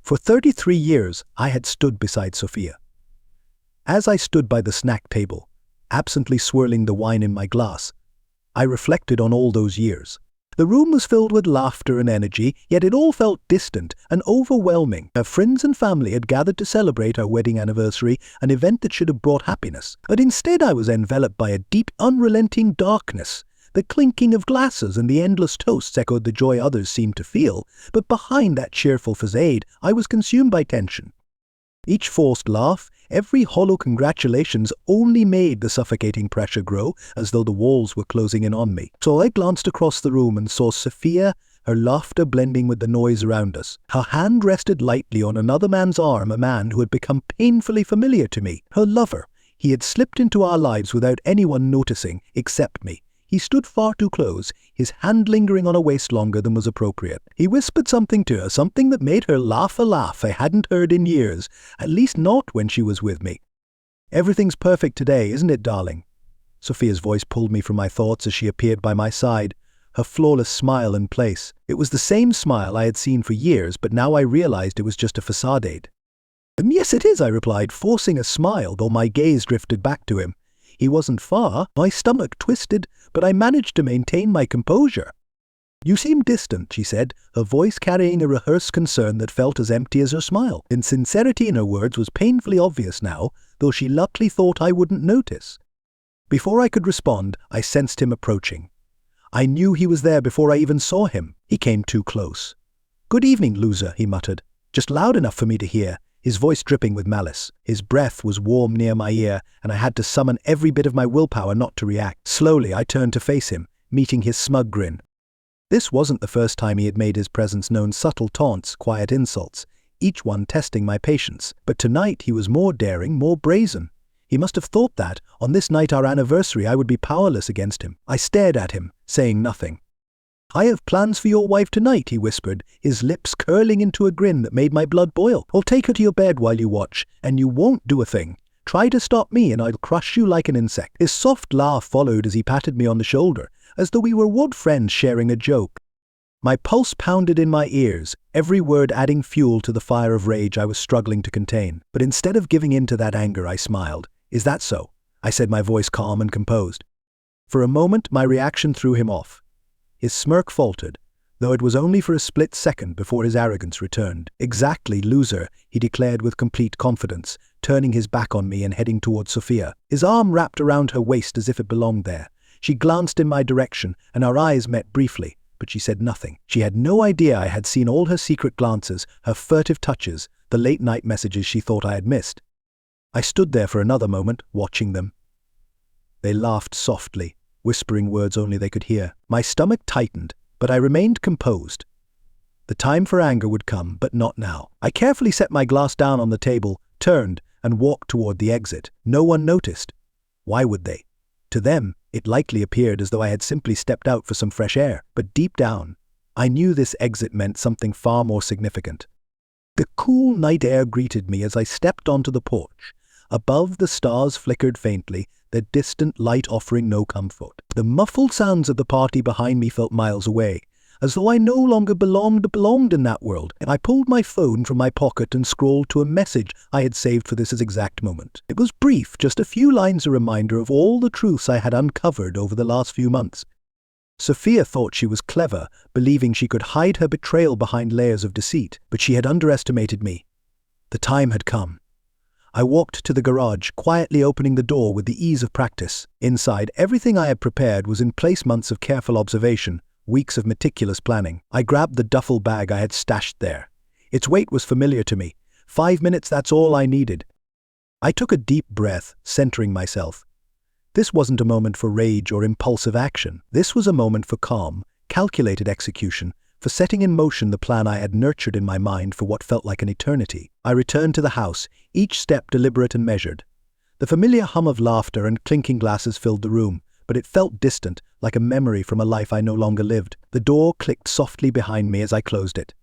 For 33 years, I had stood beside Sophia. As I stood by the snack table, absently swirling the wine in my glass, I reflected on all those years. The room was filled with laughter and energy, yet it all felt distant and overwhelming. Her friends and family had gathered to celebrate our wedding anniversary, an event that should have brought happiness. But instead I was enveloped by a deep, unrelenting darkness. The clinking of glasses and the endless toasts echoed the joy others seemed to feel, but behind that cheerful facade, I was consumed by tension. Each forced laugh, every hollow congratulations only made the suffocating pressure grow, as though the walls were closing in on me. So I glanced across the room and saw Sophia, her laughter blending with the noise around us. Her hand rested lightly on another man's arm, a man who had become painfully familiar to me. Her lover. He had slipped into our lives without anyone noticing, except me. He stood far too close, his hand lingering on her waist longer than was appropriate. He whispered something to her, something that made her laugh a laugh I hadn't heard in years, at least not when she was with me. "Everything's perfect today, isn't it, darling?" Sophia's voice pulled me from my thoughts as she appeared by my side, her flawless smile in place. It was the same smile I had seen for years, but now I realized it was just a facade. "Yes, it is," I replied, forcing a smile, though my gaze drifted back to him. He wasn't far, my stomach twisted, but I managed to maintain my composure. "You seem distant," she said, her voice carrying a rehearsed concern that felt as empty as her smile. The sincerity in her words was painfully obvious now, though she luckily thought I wouldn't notice. Before I could respond, I sensed him approaching. I knew he was there before I even saw him. He came too close. "Good evening, loser," he muttered, just loud enough for me to hear, his voice dripping with malice. His breath was warm near my ear, and I had to summon every bit of my willpower not to react. Slowly, I turned to face him, meeting his smug grin. This wasn't the first time he had made his presence known. Subtle taunts, quiet insults, each one testing my patience. But tonight he was more daring, more brazen. He must have thought that, on this night our anniversary, I would be powerless against him. I stared at him, saying nothing. "I have plans for your wife tonight," he whispered, his lips curling into a grin that made my blood boil. "I'll take her to your bed while you watch, and you won't do a thing. Try to stop me and I'll crush you like an insect." His soft laugh followed as he patted me on the shoulder, as though we were old friends sharing a joke. My pulse pounded in my ears, every word adding fuel to the fire of rage I was struggling to contain. But instead of giving in to that anger, I smiled. "Is that so?" I said, my voice calm and composed. For a moment, my reaction threw him off. His smirk faltered, though it was only for a split second before his arrogance returned. "Exactly, loser," he declared with complete confidence, turning his back on me and heading towards Sophia. His arm wrapped around her waist as if it belonged there. She glanced in my direction, and our eyes met briefly, but she said nothing. She had no idea I had seen all her secret glances, her furtive touches, the late-night messages she thought I had missed. I stood there for another moment, watching them. They laughed softly, whispering words only they could hear. My stomach tightened, but I remained composed. The time for anger would come, but not now. I carefully set my glass down on the table, turned, and walked toward the exit. No one noticed. Why would they? To them, it likely appeared as though I had simply stepped out for some fresh air, but deep down, I knew this exit meant something far more significant. The cool night air greeted me as I stepped onto the porch. Above, the stars flickered faintly, their distant light offering no comfort. The muffled sounds of the party behind me felt miles away, as though I no longer belonged in that world. I pulled my phone from my pocket and scrolled to a message I had saved for this exact moment. It was brief, just a few lines, a reminder of all the truths I had uncovered over the last few months. Sophia thought she was clever, believing she could hide her betrayal behind layers of deceit, but she had underestimated me. The time had come. I walked to the garage, quietly opening the door with the ease of practice. Inside, everything I had prepared was in place. Months of careful observation, weeks of meticulous planning. I grabbed the duffel bag I had stashed there. Its weight was familiar to me. 5 minutes, that's all I needed. I took a deep breath, centering myself. This wasn't a moment for rage or impulsive action. This was a moment for calm, calculated execution, for setting in motion the plan I had nurtured in my mind for what felt like an eternity. I returned to the house, each step deliberate and measured. The familiar hum of laughter and clinking glasses filled the room, but it felt distant, like a memory from a life I no longer lived. The door clicked softly behind me as I closed it.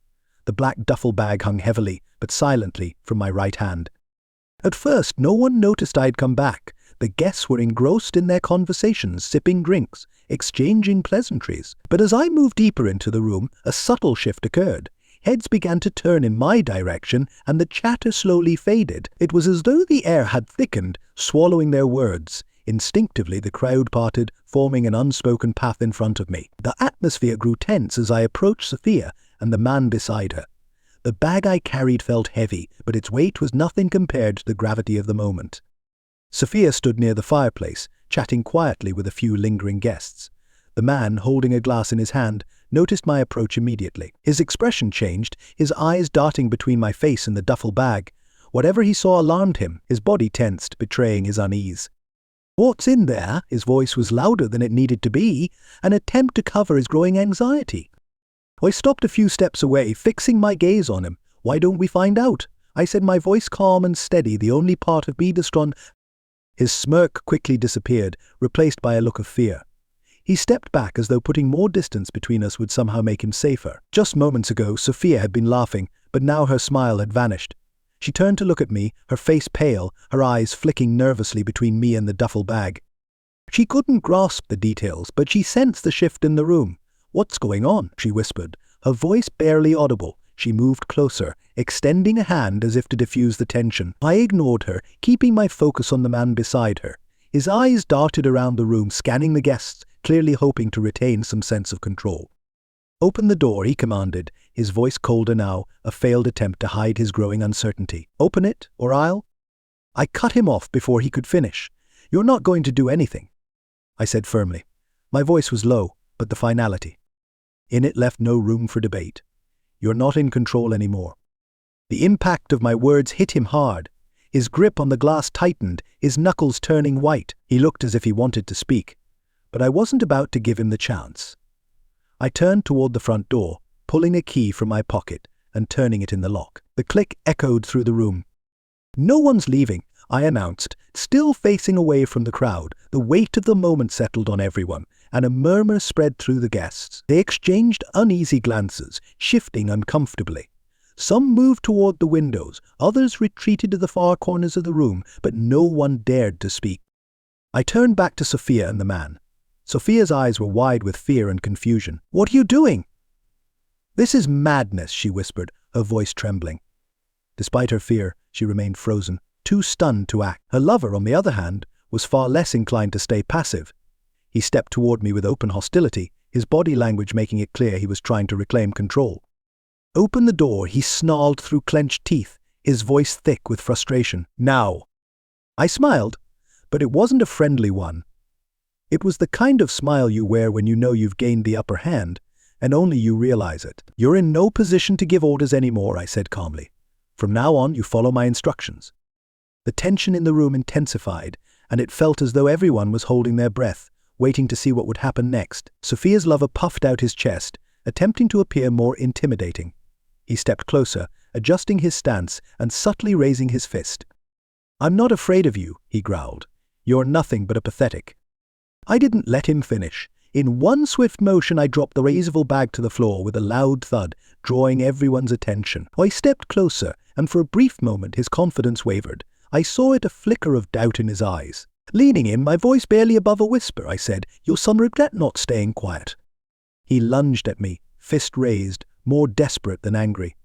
The black duffel bag hung heavily, but silently, from my right hand. At first, no one noticed I had come back. The guests were engrossed in their conversations, sipping drinks, exchanging pleasantries. But as I moved deeper into the room, a subtle shift occurred. Heads began to turn in my direction, and the chatter slowly faded. It was as though the air had thickened, swallowing their words. Instinctively, the crowd parted, forming an unspoken path in front of me. The atmosphere grew tense as I approached Sophia and the man beside her. The bag I carried felt heavy, but its weight was nothing compared to the gravity of the moment. Sophia stood near the fireplace, chatting quietly with a few lingering guests. The man, holding a glass in his hand, noticed my approach immediately. His expression changed, his eyes darting between my face and the duffel bag. Whatever he saw alarmed him, his body tensed, betraying his unease. "What's in there?" His voice was louder than it needed to be, an attempt to cover his growing anxiety. I stopped a few steps away, fixing my gaze on him. "Why don't we find out?" I said, my voice calm and steady, the only part of me distraught. His smirk quickly disappeared, replaced by a look of fear. He stepped back as though putting more distance between us would somehow make him safer. Just moments ago, Sophia had been laughing, but now her smile had vanished. She turned to look at me, her face pale, her eyes flicking nervously between me and the duffel bag. She couldn't grasp the details, but she sensed the shift in the room. "What's going on?" she whispered, her voice barely audible. She moved closer, extending a hand as if to diffuse the tension. I ignored her, keeping my focus on the man beside her. His eyes darted around the room, scanning the guests, clearly hoping to retain some sense of control. "Open the door," he commanded, his voice colder now, a failed attempt to hide his growing uncertainty. "Open it, or I'll—" I cut him off before he could finish. "You're not going to do anything," I said firmly. My voice was low, but the finality in it left no room for debate. "You're not in control anymore." The impact of my words hit him hard. His grip on the glass tightened, his knuckles turning white. He looked as if he wanted to speak, but I wasn't about to give him the chance. I turned toward the front door, pulling a key from my pocket and turning it in the lock. The click echoed through the room. "No one's leaving," I announced, still facing away from the crowd. The weight of the moment settled on everyone, and a murmur spread through the guests. They exchanged uneasy glances, shifting uncomfortably. Some moved toward the windows, others retreated to the far corners of the room, but no one dared to speak. I turned back to Sophia and the man. Sophia's eyes were wide with fear and confusion. "What are you doing?" "This is madness," she whispered, her voice trembling. Despite her fear, she remained frozen, too stunned to act. Her lover, on the other hand, was far less inclined to stay passive. He stepped toward me with open hostility, his body language making it clear he was trying to reclaim control. "Open the door," he snarled through clenched teeth, his voice thick with frustration. "Now." I smiled, but it wasn't a friendly one. It was the kind of smile you wear when you know you've gained the upper hand, and only you realize it. "You're in no position to give orders anymore," I said calmly. "From now on, you follow my instructions." The tension in the room intensified, and it felt as though everyone was holding their breath, waiting to see what would happen next. Sophia's lover puffed out his chest, attempting to appear more intimidating. He stepped closer, adjusting his stance and subtly raising his fist. "I'm not afraid of you," he growled. "You're nothing but a pathetic." I didn't let him finish. In one swift motion, I dropped the raisable bag to the floor with a loud thud, drawing everyone's attention. I stepped closer, and for a brief moment his confidence wavered. I saw it, a flicker of doubt in his eyes. Leaning in, my voice barely above a whisper, I said, "You'll some regret not staying quiet." He lunged at me, fist raised, more desperate than angry.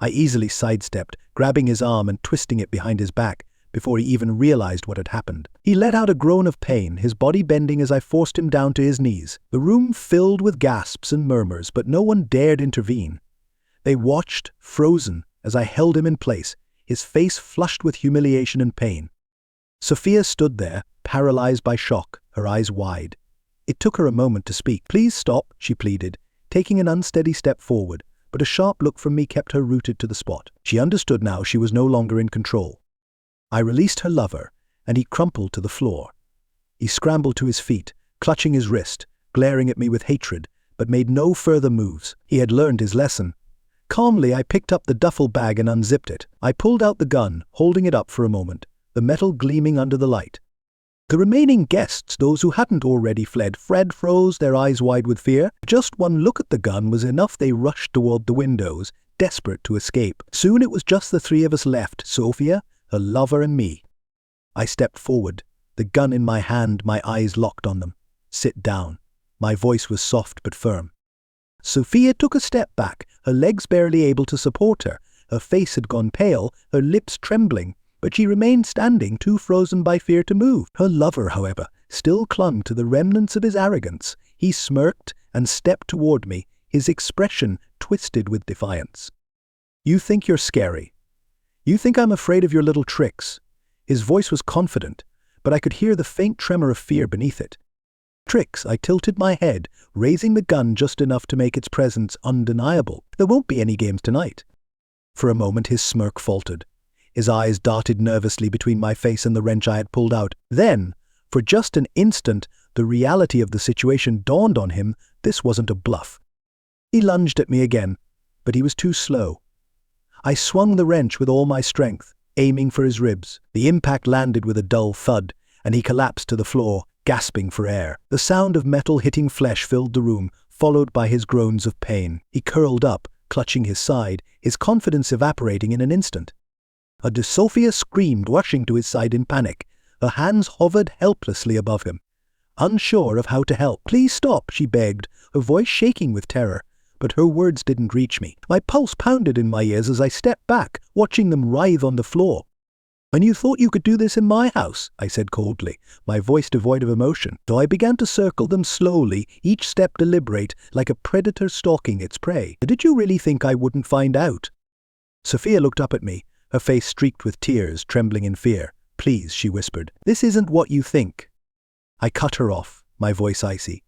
I easily sidestepped, grabbing his arm and twisting it behind his back, before he even realized what had happened. He let out a groan of pain, his body bending as I forced him down to his knees. The room filled with gasps and murmurs, but no one dared intervene. They watched, frozen, as I held him in place, his face flushed with humiliation and pain. Sophia stood there, paralyzed by shock, her eyes wide. It took her a moment to speak. "Please stop," she pleaded, taking an unsteady step forward, but a sharp look from me kept her rooted to the spot. She understood now she was no longer in control. I released her lover, and he crumpled to the floor. He scrambled to his feet, clutching his wrist, glaring at me with hatred, but made no further moves. He had learned his lesson. Calmly, I picked up the duffel bag and unzipped it. I pulled out the gun, holding it up for a moment, the metal gleaming under the light. The remaining guests, those who hadn't already fled, froze, their eyes wide with fear. Just one look at the gun was enough. They rushed toward the windows, desperate to escape. Soon it was just the three of us left, Sophia, her lover, and me. I stepped forward, the gun in my hand, my eyes locked on them. "Sit down." My voice was soft but firm. Sophia took a step back, her legs barely able to support her. Her face had gone pale, her lips trembling, but she remained standing, too frozen by fear to move. Her lover, however, still clung to the remnants of his arrogance. He smirked and stepped toward me, his expression twisted with defiance. "You think you're scary. You think I'm afraid of your little tricks." His voice was confident, but I could hear the faint tremor of fear beneath it. "Tricks?" I tilted my head, raising the gun just enough to make its presence undeniable. "There won't be any games tonight." For a moment his smirk faltered. His eyes darted nervously between my face and the wrench I had pulled out. Then, for just an instant, the reality of the situation dawned on him. This wasn't a bluff. He lunged at me again, but he was too slow. I swung the wrench with all my strength, aiming for his ribs. The impact landed with a dull thud, and he collapsed to the floor, gasping for air. The sound of metal hitting flesh filled the room, followed by his groans of pain. He curled up, clutching his side, his confidence evaporating in an instant. Sophia screamed, rushing to his side in panic. Her hands hovered helplessly above him, unsure of how to help. "Please stop," she begged, her voice shaking with terror. But her words didn't reach me. My pulse pounded in my ears as I stepped back, watching them writhe on the floor. "And you thought you could do this in my house?" I said coldly, my voice devoid of emotion. So I began to circle them slowly, each step deliberate, like a predator stalking its prey. "Did you really think I wouldn't find out?" Sophia looked up at me, her face streaked with tears, trembling in fear. "Please," she whispered, "this isn't what you think." I cut her off, my voice icy.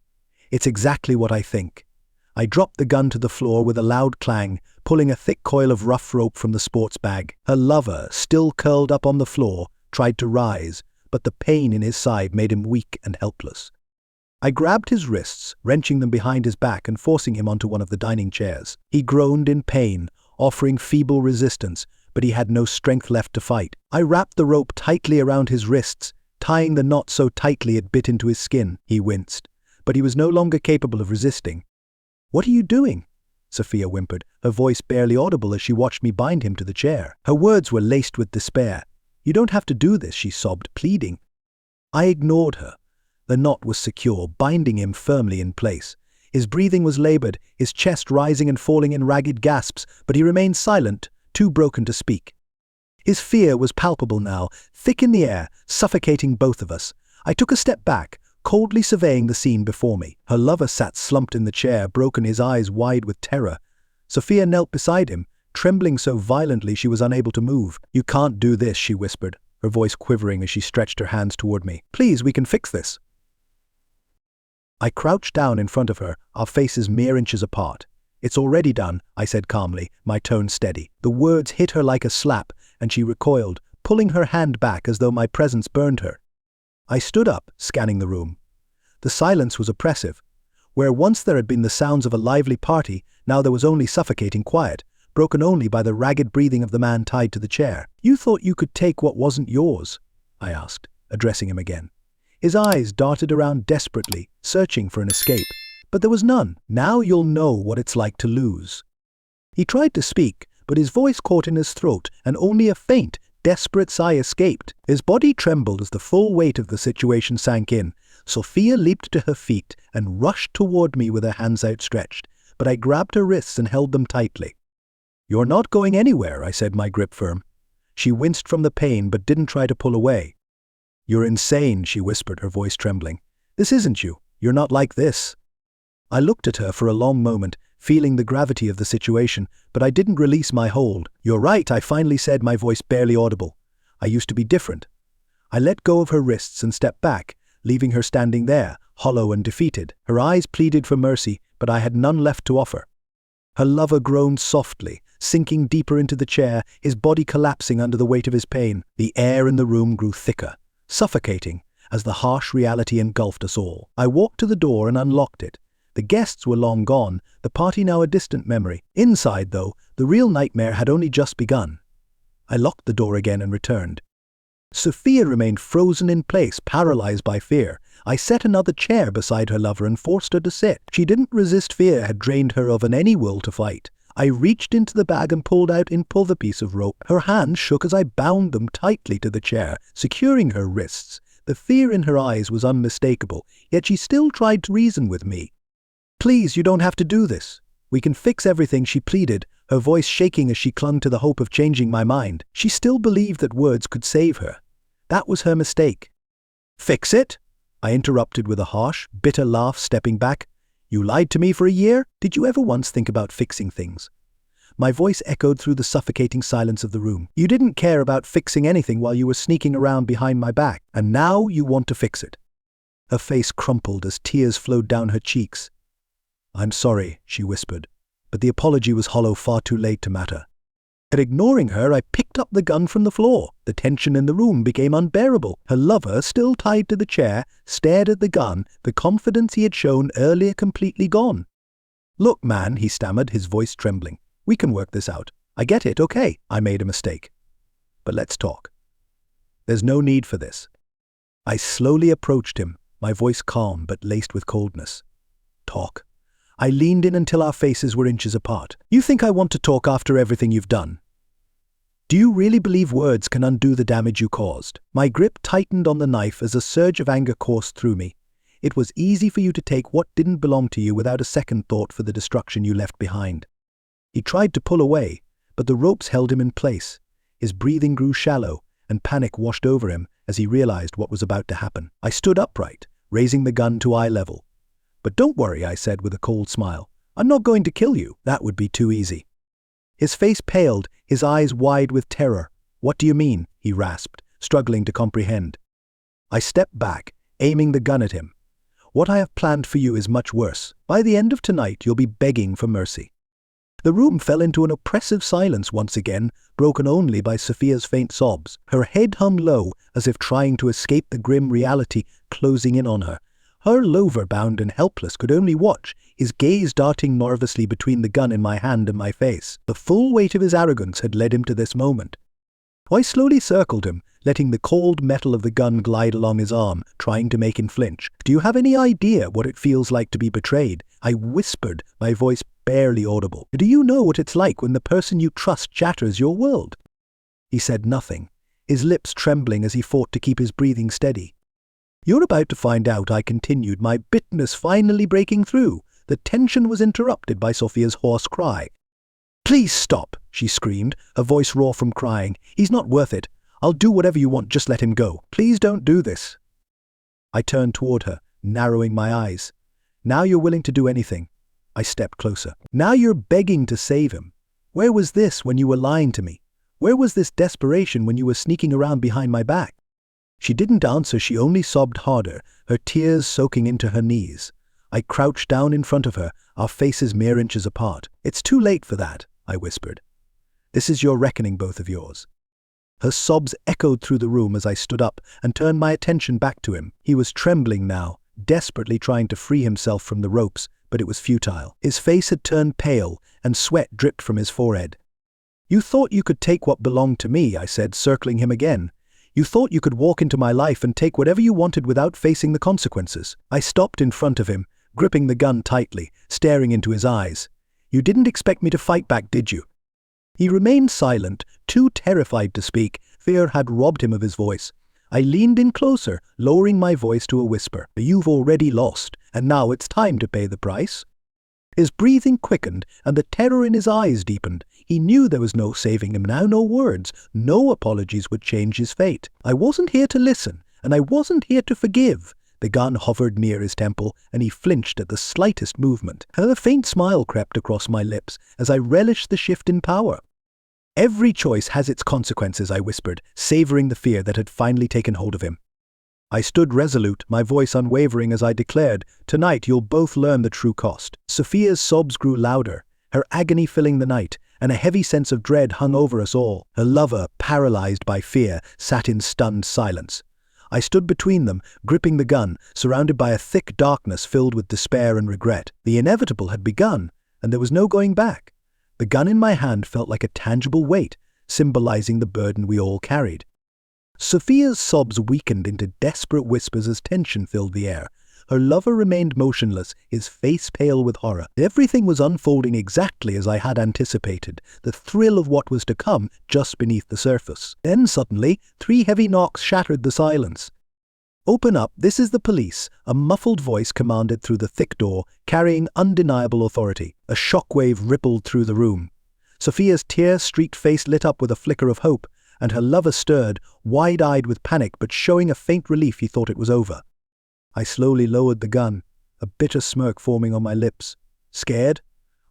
"It's exactly what I think." I dropped the gun to the floor with a loud clang, pulling a thick coil of rough rope from the sports bag. Her lover, still curled up on the floor, tried to rise, but the pain in his side made him weak and helpless. I grabbed his wrists, wrenching them behind his back and forcing him onto one of the dining chairs. He groaned in pain, offering feeble resistance, but he had no strength left to fight. I wrapped the rope tightly around his wrists, tying the knot so tightly it bit into his skin. He winced, but he was no longer capable of resisting. "What are you doing?" Sophia whimpered, her voice barely audible as she watched me bind him to the chair. Her words were laced with despair. "You don't have to do this," she sobbed, pleading. I ignored her. The knot was secure, binding him firmly in place. His breathing was labored, his chest rising and falling in ragged gasps, but he remained silent, too broken to speak. His fear was palpable now, thick in the air, suffocating both of us. I took a step back, coldly surveying the scene before me. Her lover sat slumped in the chair, broken, his eyes wide with terror. Sophia knelt beside him, trembling so violently she was unable to move. "You can't do this," she whispered, her voice quivering as she stretched her hands toward me. "Please, we can fix this." I crouched down in front of her, our faces mere inches apart. "It's already done," I said calmly, my tone steady. The words hit her like a slap, and she recoiled, pulling her hand back as though my presence burned her. I stood up, scanning the room. The silence was oppressive. Where once there had been the sounds of a lively party, now there was only suffocating quiet, broken only by the ragged breathing of the man tied to the chair. "You thought you could take what wasn't yours?" I asked, addressing him again. His eyes darted around desperately, searching for an escape, but there was none. "Now you'll know what it's like to lose." He tried to speak, but his voice caught in his throat, and only a faint, desperate sigh escaped. His body trembled as the full weight of the situation sank in. Sophia leaped to her feet and rushed toward me with her hands outstretched, but I grabbed her wrists and held them tightly. "You're not going anywhere," I said, my grip firm. She winced from the pain but didn't try to pull away. "You're insane," she whispered, her voice trembling. "This isn't you. You're not like this." I looked at her for a long moment, feeling the gravity of the situation, but I didn't release my hold. "You're right," I finally said, my voice barely audible. "I used to be different." I let go of her wrists and stepped back, leaving her standing there, hollow and defeated. Her eyes pleaded for mercy, but I had none left to offer. Her lover groaned softly, sinking deeper into the chair, his body collapsing under the weight of his pain. The air in the room grew thicker, suffocating, as the harsh reality engulfed us all. I walked to the door and unlocked it. The guests were long gone, the party now a distant memory. Inside, though, the real nightmare had only just begun. I locked the door again and returned. Sophia remained frozen in place, paralyzed by fear. I set another chair beside her lover and forced her to sit. She didn't resist. Fear had drained her of any will to fight. I reached into the bag and pulled the piece of rope. Her hands shook as I bound them tightly to the chair, securing her wrists. The fear in her eyes was unmistakable, yet she still tried to reason with me. "Please, you don't have to do this," We can fix everything, she pleaded, her voice shaking as she clung to the hope of changing my mind. She still believed that words could save her. That was her mistake. Fix it? I interrupted with a harsh, bitter laugh, stepping back. You lied to me for a year? Did you ever once think about fixing things? My voice echoed through the suffocating silence of the room. You didn't care about fixing anything while you were sneaking around behind my back, and now you want to fix it. Her face crumpled as tears flowed down her cheeks. I'm sorry, she whispered, but the apology was hollow, far too late to matter. But ignoring her, I picked up the gun from the floor. The tension in the room became unbearable. Her lover, still tied to the chair, stared at the gun, the confidence he had shown earlier completely gone. Look, man, he stammered, his voice trembling. We can work this out. I get it, okay, I made a mistake. But let's talk. There's no need for this. I slowly approached him, my voice calm but laced with coldness. Talk. I leaned in until our faces were inches apart. You think I want to talk after everything you've done? Do you really believe words can undo the damage you caused? My grip tightened on the knife as a surge of anger coursed through me. It was easy for you to take what didn't belong to you without a second thought for the destruction you left behind. He tried to pull away, but the ropes held him in place. His breathing grew shallow, and panic washed over him as he realized what was about to happen. I stood upright, raising the gun to eye level. But don't worry, I said with a cold smile. I'm not going to kill you. That would be too easy. His face paled, his eyes wide with terror. What do you mean? He rasped, struggling to comprehend. I stepped back, aiming the gun at him. What I have planned for you is much worse. By the end of tonight, you'll be begging for mercy. The room fell into an oppressive silence once again, broken only by Sophia's faint sobs. Her head hung low, as if trying to escape the grim reality closing in on her. Her lover, bound and helpless, could only watch, his gaze darting nervously between the gun in my hand and my face. The full weight of his arrogance had led him to this moment. I slowly circled him, letting the cold metal of the gun glide along his arm, trying to make him flinch. Do you have any idea what it feels like to be betrayed? I whispered, my voice barely audible. Do you know what it's like when the person you trust shatters your world? He said nothing, his lips trembling as he fought to keep his breathing steady. You're about to find out, I continued, my bitterness finally breaking through. The tension was interrupted by Sophia's hoarse cry. Please stop, she screamed, her voice raw from crying. He's not worth it. I'll do whatever you want, just let him go. Please don't do this. I turned toward her, narrowing my eyes. Now you're willing to do anything. I stepped closer. Now you're begging to save him. Where was this when you were lying to me? Where was this desperation when you were sneaking around behind my back? She didn't answer, she only sobbed harder, her tears soaking into her knees. I crouched down in front of her, our faces mere inches apart. It's too late for that, I whispered. This is your reckoning, both of yours. Her sobs echoed through the room as I stood up and turned my attention back to him. He was trembling now, desperately trying to free himself from the ropes, but it was futile. His face had turned pale, and sweat dripped from his forehead. You thought you could take what belonged to me, I said, circling him again. You thought you could walk into my life and take whatever you wanted without facing the consequences. I stopped in front of him, gripping the gun tightly, staring into his eyes. You didn't expect me to fight back, did you? He remained silent, too terrified to speak. Fear had robbed him of his voice. I leaned in closer, lowering my voice to a whisper. You've already lost, and now it's time to pay the price. His breathing quickened, and the terror in his eyes deepened. He knew there was no saving him now, no words, no apologies would change his fate. I wasn't here to listen, and I wasn't here to forgive. The gun hovered near his temple, and he flinched at the slightest movement. A faint smile crept across my lips as I relished the shift in power. Every choice has its consequences, I whispered, savoring the fear that had finally taken hold of him. I stood resolute, my voice unwavering as I declared, tonight you'll both learn the true cost. Sophia's sobs grew louder, her agony filling the night, and a heavy sense of dread hung over us all. Her lover, paralyzed by fear, sat in stunned silence. I stood between them, gripping the gun, surrounded by a thick darkness filled with despair and regret. The inevitable had begun, and there was no going back. The gun in my hand felt like a tangible weight, symbolizing the burden we all carried. Sophia's sobs weakened into desperate whispers as tension filled the air. Her lover remained motionless, his face pale with horror. Everything was unfolding exactly as I had anticipated, the thrill of what was to come just beneath the surface. Then suddenly, 3 heavy knocks shattered the silence. "Open up, this is the police," a muffled voice commanded through the thick door, carrying undeniable authority. A shockwave rippled through the room. Sophia's tear-streaked face lit up with a flicker of hope, and her lover stirred, wide-eyed with panic but showing a faint relief he thought it was over. I slowly lowered the gun, a bitter smirk forming on my lips. "Scared?"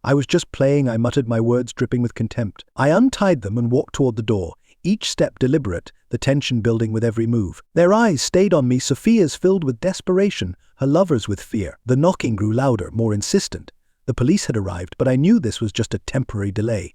"I was just playing," I muttered, my words dripping with contempt. I untied them and walked toward the door, each step deliberate, the tension building with every move. Their eyes stayed on me, Sophia's filled with desperation, her lover's with fear. The knocking grew louder, more insistent. The police had arrived, but I knew this was just a temporary delay.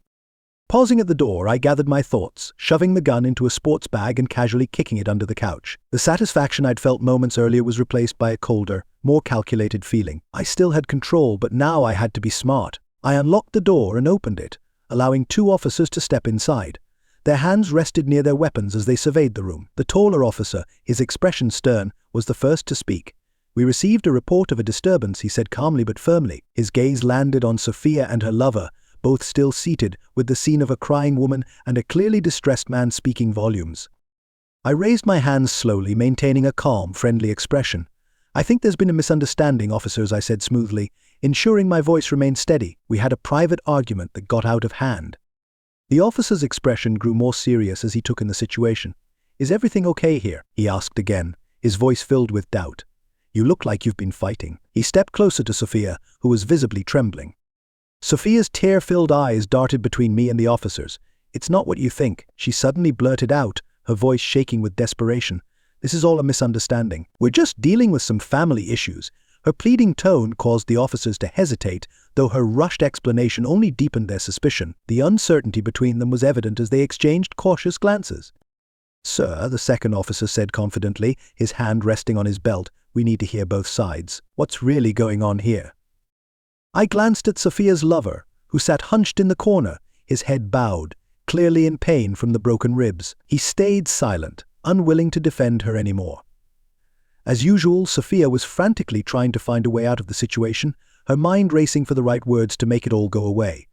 Pausing at the door, I gathered my thoughts, shoving the gun into a sports bag and casually kicking it under the couch. The satisfaction I'd felt moments earlier was replaced by a colder, more calculated feeling. I still had control, but now I had to be smart. I unlocked the door and opened it, allowing 2 officers to step inside. Their hands rested near their weapons as they surveyed the room. The taller officer, his expression stern, was the first to speak. "We received a report of a disturbance," he said calmly but firmly. His gaze landed on Sophia and her lover, both still seated, with the scene of a crying woman and a clearly distressed man speaking volumes. I raised my hands slowly, maintaining a calm, friendly expression. "I think there's been a misunderstanding, officers," I said smoothly, ensuring my voice remained steady. "We had a private argument that got out of hand." The officer's expression grew more serious as he took in the situation. "Is everything okay here?" he asked again, his voice filled with doubt. "You look like you've been fighting." He stepped closer to Sophia, who was visibly trembling. Sophia's tear-filled eyes darted between me and the officers. "It's not what you think," she suddenly blurted out, her voice shaking with desperation. "This is all a misunderstanding. We're just dealing with some family issues." Her pleading tone caused the officers to hesitate, though her rushed explanation only deepened their suspicion. The uncertainty between them was evident as they exchanged cautious glances. "Sir," the second officer said confidently, his hand resting on his belt, "we need to hear both sides. What's really going on here?" I glanced at Sophia's lover, who sat hunched in the corner, his head bowed, clearly in pain from the broken ribs. He stayed silent, unwilling to defend her anymore. As usual, Sophia was frantically trying to find a way out of the situation, her mind racing for the right words to make it all go away.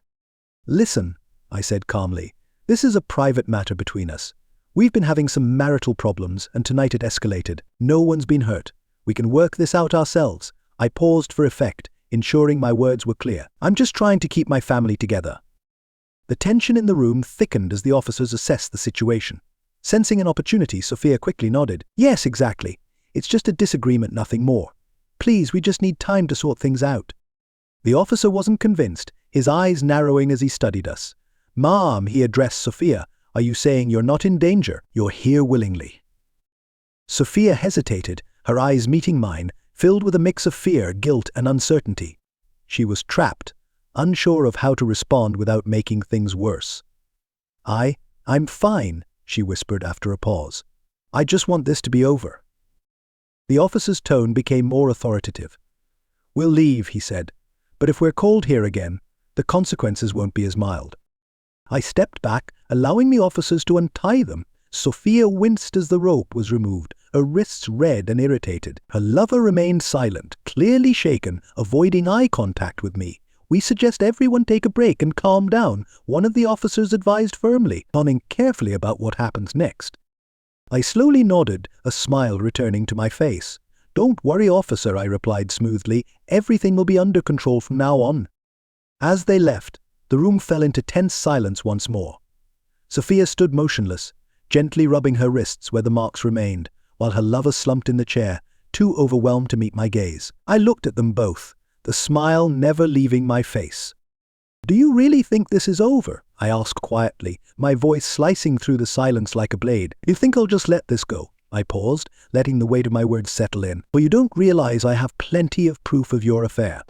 "Listen," I said calmly, "this is a private matter between us. We've been having some marital problems, and tonight it escalated. No one's been hurt. We can work this out ourselves." I paused for effect, ensuring my words were clear. "I'm just trying to keep my family together." The tension in the room thickened as the officers assessed the situation. Sensing an opportunity, Sophia quickly nodded. "Yes, exactly. It's just a disagreement, nothing more. Please, we just need time to sort things out." The officer wasn't convinced, his eyes narrowing as he studied us. "Ma'am," he addressed Sophia, "are you saying you're not in danger? You're here willingly?" Sophia hesitated, her eyes meeting mine, filled with a mix of fear, guilt, and uncertainty. She was trapped, unsure of how to respond without making things worse. I'm fine," she whispered after a pause. "I just want this to be over." The officer's tone became more authoritative. "We'll leave," he said, "but if we're called here again, the consequences won't be as mild." I stepped back, allowing the officers to untie them. Sophia winced as the rope was removed, her wrists red and irritated. Her lover remained silent, clearly shaken, avoiding eye contact with me. "We suggest everyone take a break and calm down," one of the officers advised firmly, planning carefully about what happens next. I slowly nodded, a smile returning to my face. "Don't worry, officer," I replied smoothly. "Everything will be under control from now on." As they left, the room fell into tense silence once more. Sophia stood motionless, gently rubbing her wrists where the marks remained, while her lover slumped in the chair, too overwhelmed to meet my gaze. I looked at them both, the smile never leaving my face. "Do you really think this is over?" I asked quietly, my voice slicing through the silence like a blade. "You think I'll just let this go?" I paused, letting the weight of my words settle in. "But you don't realize I have plenty of proof of your affair."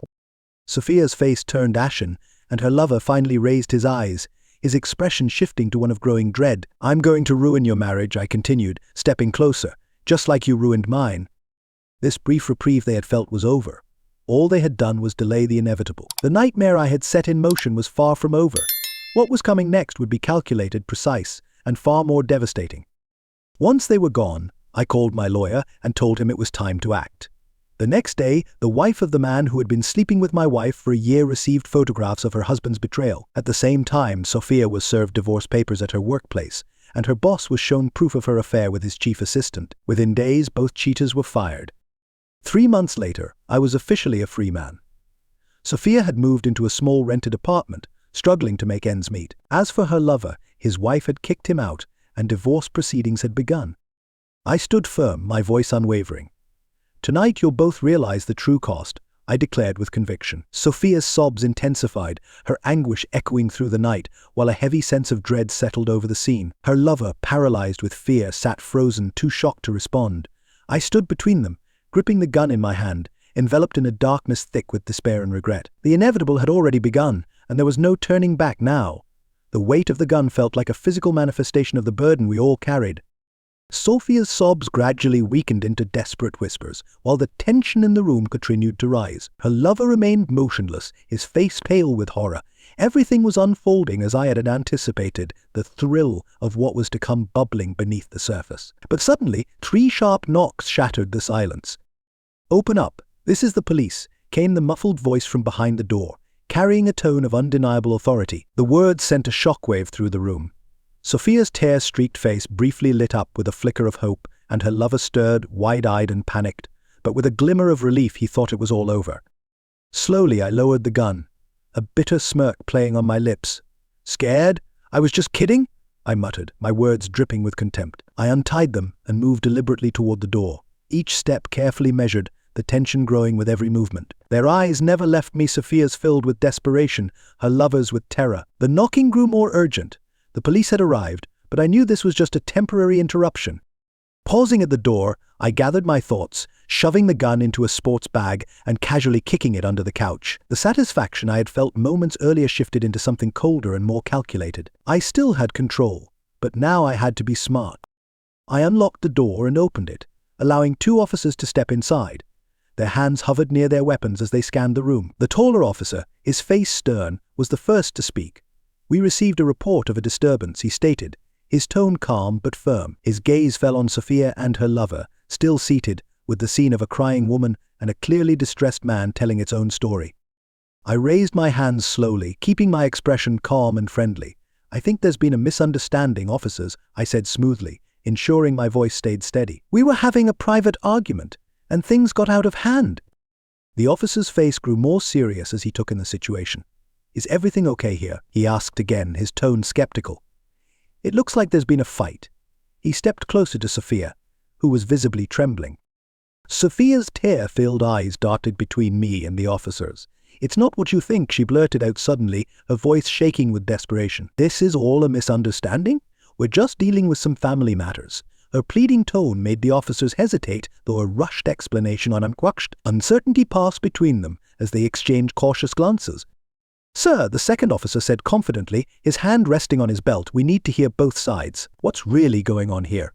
Sophia's face turned ashen, and her lover finally raised his eyes, his expression shifting to one of growing dread. "I'm going to ruin your marriage," I continued, stepping closer, "just like you ruined mine." This brief reprieve they had felt was over. All they had done was delay the inevitable. The nightmare I had set in motion was far from over. What was coming next would be calculated, precise, and far more devastating. Once they were gone, I called my lawyer and told him it was time to act. The next day, the wife of the man who had been sleeping with my wife for a year received photographs of her husband's betrayal. At the same time, Sophia was served divorce papers at her workplace, and her boss was shown proof of her affair with his chief assistant. Within days, both cheaters were fired. 3 months later, I was officially a free man. Sophia had moved into a small rented apartment, struggling to make ends meet. As for her lover, his wife had kicked him out, and divorce proceedings had begun. I stood firm, my voice unwavering. "Tonight you'll both realize the true cost," I declared with conviction. Sophia's sobs intensified, her anguish echoing through the night, while a heavy sense of dread settled over the scene. Her lover, paralyzed with fear, sat frozen, too shocked to respond. I stood between them, gripping the gun in my hand, enveloped in a darkness thick with despair and regret. The inevitable had already begun, and there was no turning back now. The weight of the gun felt like a physical manifestation of the burden we all carried. Sophia's sobs gradually weakened into desperate whispers, while the tension in the room continued to rise. Her lover remained motionless, his face pale with horror. Everything was unfolding as I had anticipated, the thrill of what was to come bubbling beneath the surface. But suddenly, 3 sharp knocks shattered the silence. "Open up, this is the police," came the muffled voice from behind the door, carrying a tone of undeniable authority. The words sent a shockwave through the room. Sophia's tear-streaked face briefly lit up with a flicker of hope, and her lover stirred, wide-eyed and panicked, but with a glimmer of relief he thought it was all over. Slowly I lowered the gun, a bitter smirk playing on my lips. "Scared? I was just kidding," I muttered, my words dripping with contempt. I untied them and moved deliberately toward the door, each step carefully measured, the tension growing with every movement. Their eyes never left me, Sophia's filled with desperation, her lover's with terror. The knocking grew more urgent. The police had arrived, but I knew this was just a temporary interruption. Pausing at the door, I gathered my thoughts, shoving the gun into a sports bag and casually kicking it under the couch. The satisfaction I had felt moments earlier shifted into something colder and more calculated. I still had control, but now I had to be smart. I unlocked the door and opened it, allowing 2 officers to step inside. Their hands hovered near their weapons as they scanned the room. The taller officer, his face stern, was the first to speak. "We received a report of a disturbance," he stated, his tone calm but firm. His gaze fell on Sophia and her lover, still seated, with the scene of a crying woman and a clearly distressed man telling its own story. I raised my hands slowly, keeping my expression calm and friendly. "I think there's been a misunderstanding, officers," I said smoothly, ensuring my voice stayed steady. "We were having a private argument, and things got out of hand." The officer's face grew more serious as he took in the situation. "Is everything okay here?" he asked again, his tone skeptical. "It looks like there's been a fight." He stepped closer to Sophia, who was visibly trembling. Sophia's tear-filled eyes darted between me and the officers. "It's not what you think," she blurted out suddenly, her voice shaking with desperation. "This is all a misunderstanding? We're just dealing with some family matters." Her pleading tone made the officers hesitate, though a rushed explanation on unquashed uncertainty passed between them as they exchanged cautious glances. "Sir," the second officer said confidently, his hand resting on his belt, "we need to hear both sides. What's really going on here?"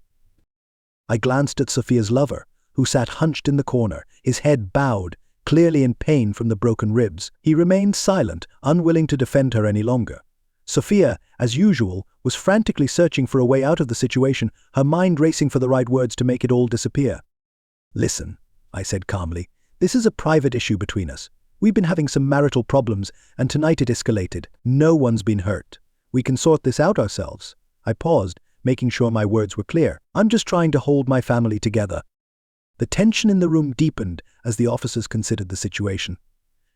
I glanced at Sophia's lover, who sat hunched in the corner, his head bowed, clearly in pain from the broken ribs. He remained silent, unwilling to defend her any longer. Sophia, as usual, was frantically searching for a way out of the situation, her mind racing for the right words to make it all disappear. "Listen," I said calmly, "this is a private issue between us. We've been having some marital problems, and tonight it escalated. No one's been hurt. We can sort this out ourselves." I paused, making sure my words were clear. "I'm just trying to hold my family together." The tension in the room deepened as the officers considered the situation.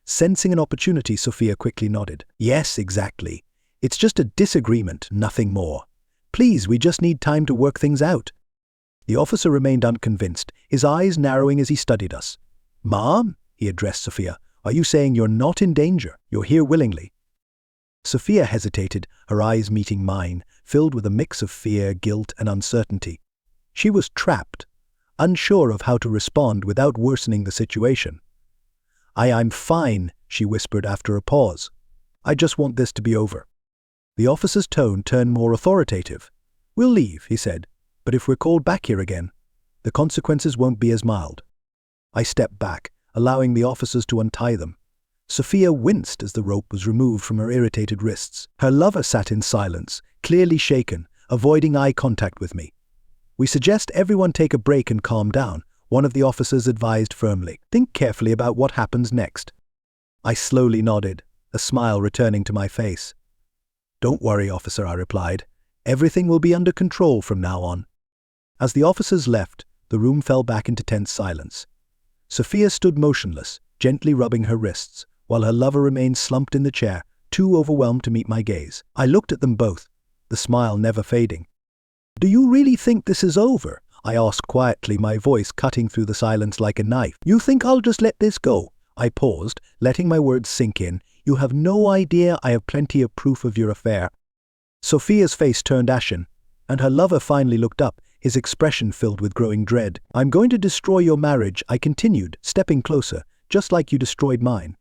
Sensing an opportunity, Sophia quickly nodded. "Yes, exactly. It's just a disagreement, nothing more. Please, we just need time to work things out." The officer remained unconvinced, his eyes narrowing as he studied us. "Ma'am," he addressed Sophia, "are you saying you're not in danger? You're here willingly?" Sophia hesitated, her eyes meeting mine, filled with a mix of fear, guilt, and uncertainty. She was trapped, unsure of how to respond without worsening the situation. I'm fine," she whispered after a pause. "I just want this to be over." The officer's tone turned more authoritative. "We'll leave," he said, "but if we're called back here again, the consequences won't be as mild." I stepped back, allowing the officers to untie them. Sophia winced as the rope was removed from her irritated wrists. Her lover sat in silence, clearly shaken, avoiding eye contact with me. "We suggest everyone take a break and calm down. one of the officers advised firmly. Think carefully about what happens next. I slowly nodded, a smile returning to my face. Don't worry, officer, I replied. Everything will be under control from now on. As the officers left, the room fell back into tense silence. Sophia stood motionless, gently rubbing her wrists, while her lover remained slumped in the chair, too overwhelmed to meet my gaze. I looked at them both, the smile never fading. Do you really think this is over? I asked quietly, my voice cutting through the silence like a knife. You think I'll just let this go? I paused, letting my words sink in. You have no idea I have plenty of proof of your affair. Sophia's face turned ashen, and her lover finally looked up, his expression filled with growing dread. I'm going to destroy your marriage, I continued, stepping closer, just like you destroyed mine.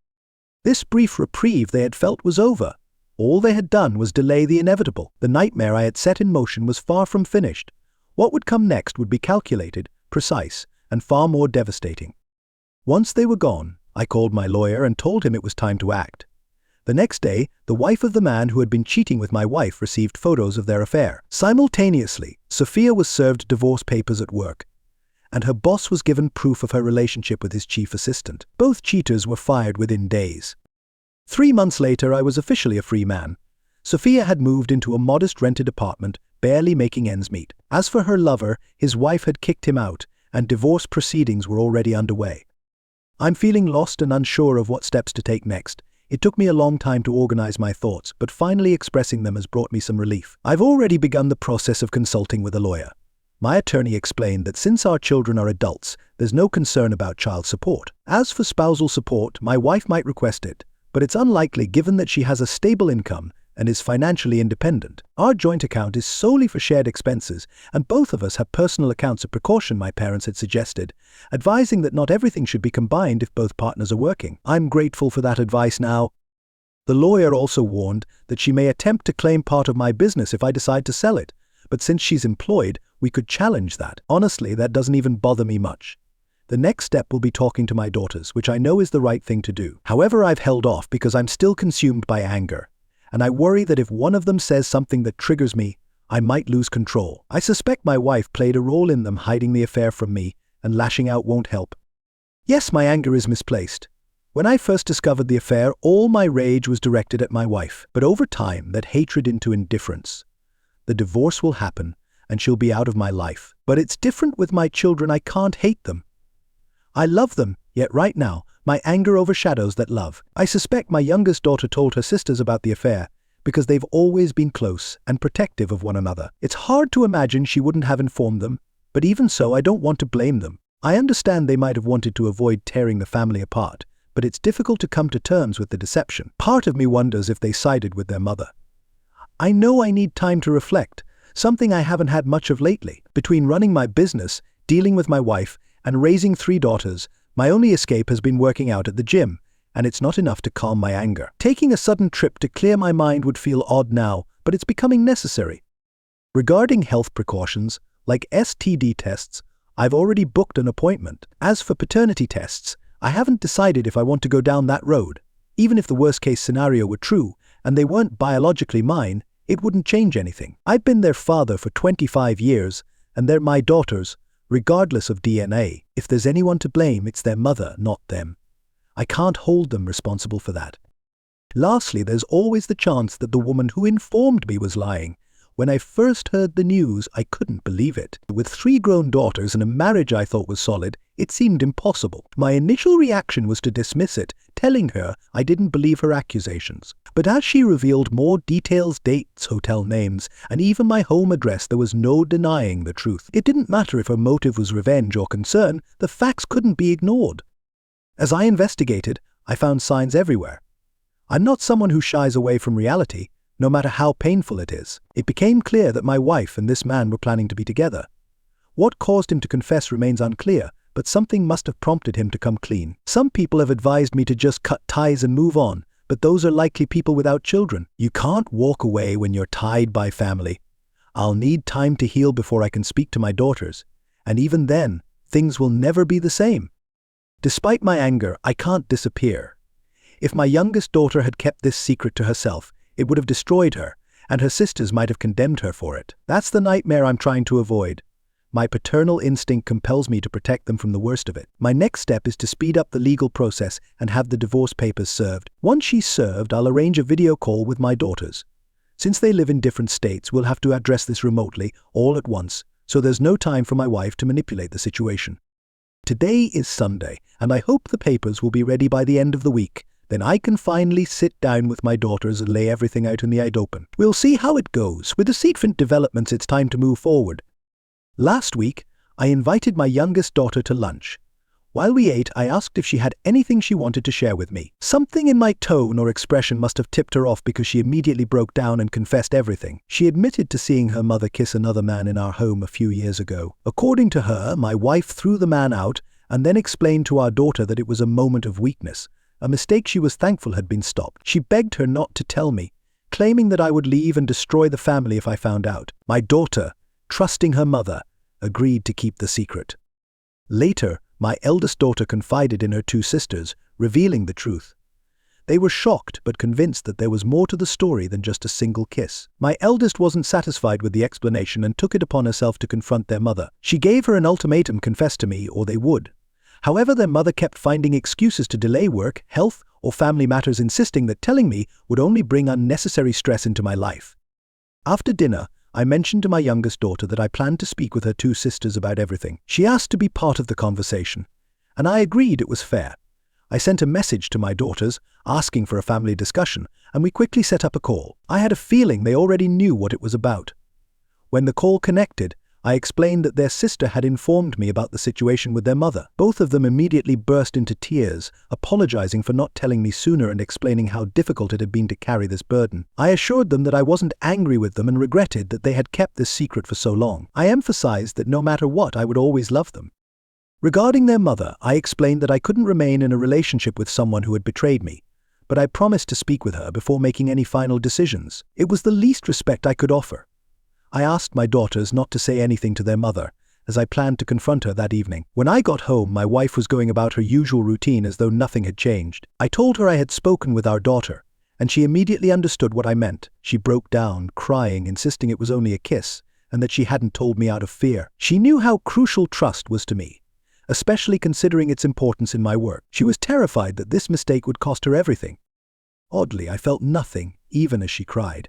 This brief reprieve they had felt was over. All they had done was delay the inevitable. The nightmare I had set in motion was far from finished. What would come next would be calculated, precise, and far more devastating. Once they were gone, I called my lawyer and told him it was time to act. The next day, the wife of the man who had been cheating with my wife received photos of their affair. Simultaneously, Sophia was served divorce papers at work, and her boss was given proof of her relationship with his chief assistant. Both cheaters were fired within days. 3 months later, I was officially a free man. Sophia had moved into a modest rented apartment, barely making ends meet. As for her lover, his wife had kicked him out, and divorce proceedings were already underway. I'm feeling lost and unsure of what steps to take next. It took me a long time to organize my thoughts, but finally expressing them has brought me some relief. I've already begun the process of consulting with a lawyer. My attorney explained that since our children are adults, there's no concern about child support. As for spousal support, my wife might request it, but it's unlikely given that she has a stable income and is financially independent. Our joint account is solely for shared expenses, and both of us have personal accounts of precaution my parents had suggested, advising that not everything should be combined if both partners are working. I'm grateful for that advice now. The lawyer also warned that she may attempt to claim part of my business if I decide to sell it, but since she's employed, we could challenge that. Honestly, that doesn't even bother me much. The next step will be talking to my daughters, which I know is the right thing to do. However, I've held off because I'm still consumed by anger, and I worry that if one of them says something that triggers me, I might lose control. I suspect my wife played a role in them hiding the affair from me, and lashing out won't help. Yes, my anger is misplaced. When I first discovered the affair, all my rage was directed at my wife, but over time, that hatred into indifference. The divorce will happen, and she'll be out of my life. But it's different with my children. I can't hate them. I love them, yet right now, my anger overshadows that love. I suspect my youngest daughter told her sisters about the affair because they've always been close and protective of one another. It's hard to imagine she wouldn't have informed them, but even so, I don't want to blame them. I understand they might have wanted to avoid tearing the family apart, but it's difficult to come to terms with the deception. Part of me wonders if they sided with their mother. I know I need time to reflect, something I haven't had much of lately. Between running my business, dealing with my wife, and raising 3 daughters, my only escape has been working out at the gym, and it's not enough to calm my anger. Taking a sudden trip to clear my mind would feel odd now, but it's becoming necessary. Regarding health precautions, like STD tests, I've already booked an appointment. As for paternity tests, I haven't decided if I want to go down that road. Even if the worst-case scenario were true, and they weren't biologically mine, it wouldn't change anything. I've been their father for 25 years, and they're my daughters, regardless of DNA. If there's anyone to blame, it's their mother, not them. I can't hold them responsible for that. Lastly, there's always the chance that the woman who informed me was lying. When I first heard the news, I couldn't believe it. With 3 grown daughters and a marriage I thought was solid, it seemed impossible. My initial reaction was to dismiss it, telling her I didn't believe her accusations. But as she revealed more details, dates, hotel names, and even my home address, there was no denying the truth. It didn't matter if her motive was revenge or concern, the facts couldn't be ignored. As I investigated, I found signs everywhere. I'm not someone who shies away from reality, no matter how painful it is. It became clear that my wife and this man were planning to be together. What caused him to confess remains unclear, but something must have prompted him to come clean. Some people have advised me to just cut ties and move on, but those are likely people without children. You can't walk away when you're tied by family. I'll need time to heal before I can speak to my daughters, and even then, things will never be the same. Despite my anger, I can't disappear. If my youngest daughter had kept this secret to herself, it would have destroyed her, and her sisters might have condemned her for it. That's the nightmare I'm trying to avoid. My paternal instinct compels me to protect them from the worst of it. My next step is to speed up the legal process and have the divorce papers served. Once she's served, I'll arrange a video call with my daughters. Since they live in different states, we'll have to address this remotely, all at once, so there's no time for my wife to manipulate the situation. Today is Sunday, and I hope the papers will be ready by the end of the week. Then I can finally sit down with my daughters and lay everything out in the open. We'll see how it goes. With the recent developments, it's time to move forward. Last week, I invited my youngest daughter to lunch. While we ate, I asked if she had anything she wanted to share with me. Something in my tone or expression must have tipped her off because she immediately broke down and confessed everything. She admitted to seeing her mother kiss another man in our home a few years ago. According to her, my wife threw the man out and then explained to our daughter that it was a moment of weakness, a mistake she was thankful had been stopped. She begged her not to tell me, claiming that I would leave and destroy the family if I found out. My daughter, trusting her mother, agreed to keep the secret. Later, my eldest daughter confided in her two sisters, revealing the truth. They were shocked but convinced that there was more to the story than just a single kiss. My eldest wasn't satisfied with the explanation and took it upon herself to confront their mother. She gave her an ultimatum: confess to me or they would. However, their mother kept finding excuses to delay work, health, or family matters, insisting that telling me would only bring unnecessary stress into my life. After dinner, I mentioned to my youngest daughter that I planned to speak with her two sisters about everything. She asked to be part of the conversation, and I agreed it was fair. I sent a message to my daughters, asking for a family discussion, and we quickly set up a call. I had a feeling they already knew what it was about. When the call connected, I explained that their sister had informed me about the situation with their mother. Both of them immediately burst into tears, apologizing for not telling me sooner and explaining how difficult it had been to carry this burden. I assured them that I wasn't angry with them and regretted that they had kept this secret for so long. I emphasized that no matter what, I would always love them. Regarding their mother, I explained that I couldn't remain in a relationship with someone who had betrayed me, but I promised to speak with her before making any final decisions. It was the least respect I could offer. I asked my daughters not to say anything to their mother, as I planned to confront her that evening. When I got home, my wife was going about her usual routine as though nothing had changed. I told her I had spoken with our daughter, and she immediately understood what I meant. She broke down, crying, insisting it was only a kiss, and that she hadn't told me out of fear. She knew how crucial trust was to me, especially considering its importance in my work. She was terrified that this mistake would cost her everything. Oddly, I felt nothing, even as she cried.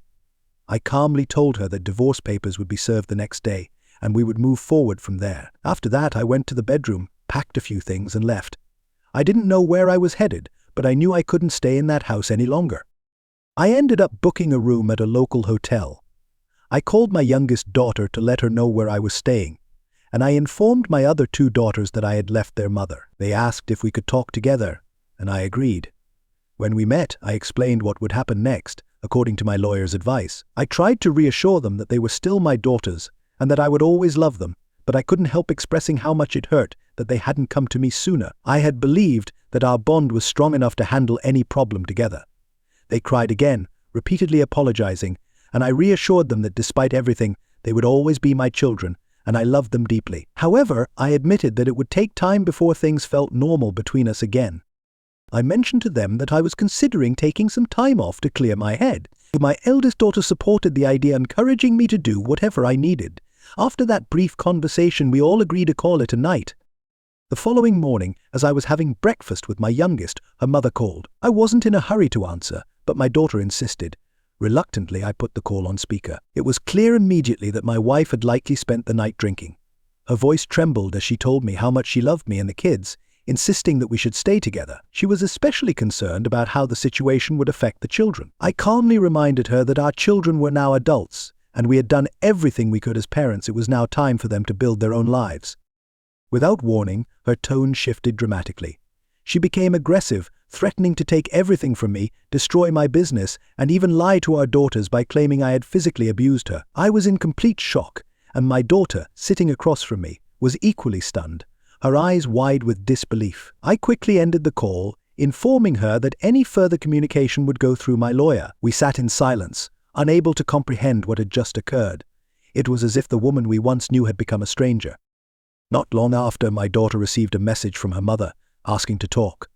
I calmly told her that divorce papers would be served the next day, and we would move forward from there. After that, I went to the bedroom, packed a few things, and left. I didn't know where I was headed, but I knew I couldn't stay in that house any longer. I ended up booking a room at a local hotel. I called my youngest daughter to let her know where I was staying, and I informed my other two daughters that I had left their mother. They asked if we could talk together, and I agreed. When we met, I explained what would happen next, according to my lawyer's advice. I tried to reassure them that they were still my daughters and that I would always love them, but I couldn't help expressing how much it hurt that they hadn't come to me sooner. I had believed that our bond was strong enough to handle any problem together. They cried again, repeatedly apologizing, and I reassured them that despite everything, they would always be my children, and I loved them deeply. However, I admitted that it would take time before things felt normal between us again. I mentioned to them that I was considering taking some time off to clear my head. My eldest daughter supported the idea, encouraging me to do whatever I needed. After that brief conversation, we all agreed to call it a night. The following morning, as I was having breakfast with my youngest, her mother called. I wasn't in a hurry to answer, but my daughter insisted. Reluctantly, I put the call on speaker. It was clear immediately that my wife had likely spent the night drinking. Her voice trembled as she told me how much she loved me and the kids, insisting that we should stay together. She was especially concerned about how the situation would affect the children. I calmly reminded her that our children were now adults, and we had done everything we could as parents. It was now time for them to build their own lives. Without warning, her tone shifted dramatically. She became aggressive, threatening to take everything from me, destroy my business, and even lie to our daughters by claiming I had physically abused her. I was in complete shock, and my daughter, sitting across from me, was equally stunned, her eyes wide with disbelief. I quickly ended the call, informing her that any further communication would go through my lawyer. We sat in silence, unable to comprehend what had just occurred. It was as if the woman we once knew had become a stranger. Not long after, my daughter received a message from her mother, asking to talk.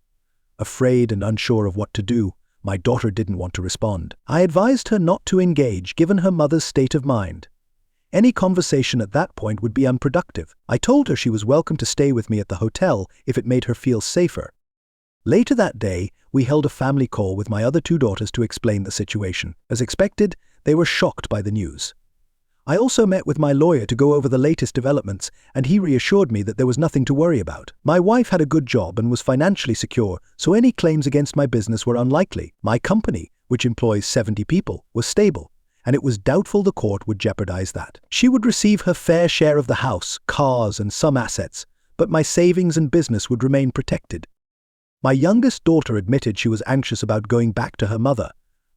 Afraid and unsure of what to do, my daughter didn't want to respond. I advised her not to engage, given her mother's state of mind. Any conversation at that point would be unproductive. I told her she was welcome to stay with me at the hotel if it made her feel safer. Later that day, we held a family call with my other 2 daughters to explain the situation. As expected, they were shocked by the news. I also met with my lawyer to go over the latest developments, and he reassured me that there was nothing to worry about. My wife had a good job and was financially secure, so any claims against my business were unlikely. My company, which employs 70 people, was stable, and it was doubtful the court would jeopardize that. She would receive her fair share of the house, cars, and some assets, but my savings and business would remain protected. My youngest daughter admitted she was anxious about going back to her mother,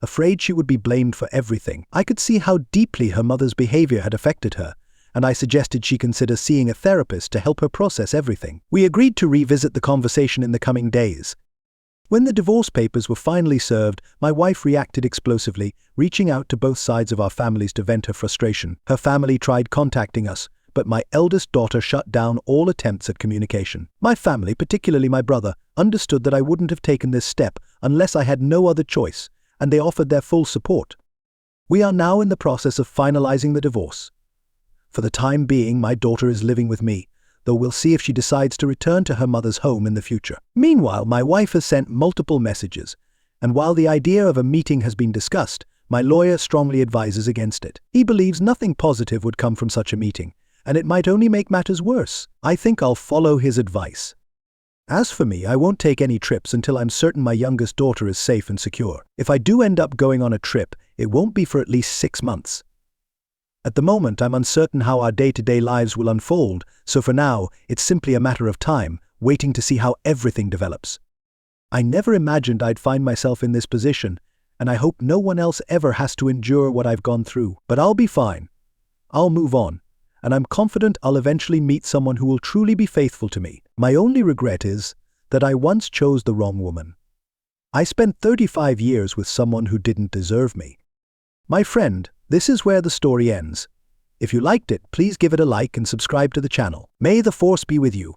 afraid she would be blamed for everything. I could see how deeply her mother's behavior had affected her, and I suggested she consider seeing a therapist to help her process everything. We agreed to revisit the conversation in the coming days. When the divorce papers were finally served, my wife reacted explosively, reaching out to both sides of our families to vent her frustration. Her family tried contacting us, but my eldest daughter shut down all attempts at communication. My family, particularly my brother, understood that I wouldn't have taken this step unless I had no other choice, and they offered their full support. We are now in the process of finalizing the divorce. For the time being, my daughter is living with me, though we'll see if she decides to return to her mother's home in the future. Meanwhile, my wife has sent multiple messages, and while the idea of a meeting has been discussed, my lawyer strongly advises against it. He believes nothing positive would come from such a meeting, and it might only make matters worse. I think I'll follow his advice. As for me, I won't take any trips until I'm certain my youngest daughter is safe and secure. If I do end up going on a trip, it won't be for at least 6 months. At the moment, I'm uncertain how our day-to-day lives will unfold, so for now, it's simply a matter of time, waiting to see how everything develops. I never imagined I'd find myself in this position, and I hope no one else ever has to endure what I've gone through. But I'll be fine. I'll move on, and I'm confident I'll eventually meet someone who will truly be faithful to me. My only regret is that I once chose the wrong woman. I spent 35 years with someone who didn't deserve me. My friend, this is where the story ends. If you liked it, please give it a like and subscribe to the channel. May the Force be with you.